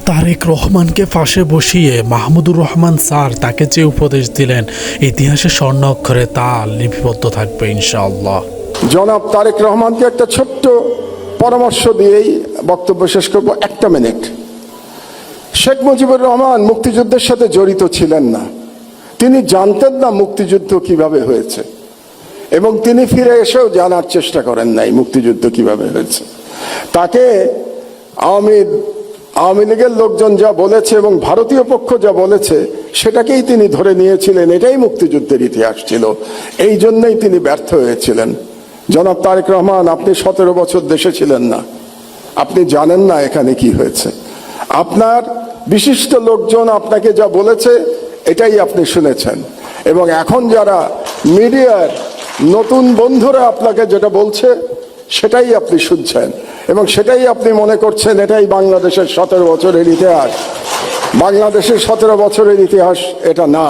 তারেক রহমানকে ফাঁসে বসিয়ে মাহমুদুর রহমান স্যার তাকে যে উপদেশ দিলেন, ইতিহাসে স্বর্ণ অক্ষরে তা লিপিবদ্ধ থাকবে ইনশাআল্লাহ। জনাব তারেক রহমানকে একটা ছোট্ট পরামর্শ দিয়েই বক্তব্য শেষ করব, 1 মিনিট। শেখ মুজিবুর রহমান মুক্তিযুদ্ধের সাথে জড়িত ছিলেন না, তিনি জানতেন না মুক্তিযুদ্ধ কিভাবে হয়েছে, এবং তিনি ফিরে এসেও জানার চেষ্টা করেন নাই মুক্তিযুদ্ধ কিভাবে হয়েছে। তাকে আওয়ামী লীগের লোকজন যা বলেছে এবং ভারতীয় পক্ষ যা বলেছে সেটাকেই তিনি ধরে নিয়েছিলেন, এটাই মুক্তিযুদ্ধের ইতিহাস ছিল, এই জন্যই তিনি ব্যর্থ হয়েছিলেন। জনাব তারেক রহমান, আপনি 17 বছর দেশে ছিলেন না, আপনি জানেন না এখানে কি হয়েছে। আপনার বিশিষ্ট লোকজন আপনাকে যা বলেছে এটাই আপনি শুনেছেন, এবং এখন যারা মিডিয়ার নতুন বন্ধুরা আপনাকে যেটা বলছে সেটাই আপনি শুনছেন, এবং সেটাই আপনি মনে করছেন এটাই বাংলাদেশের 17 বছরের ইতিহাস। বাংলাদেশের 17 বছরের ইতিহাস এটা না।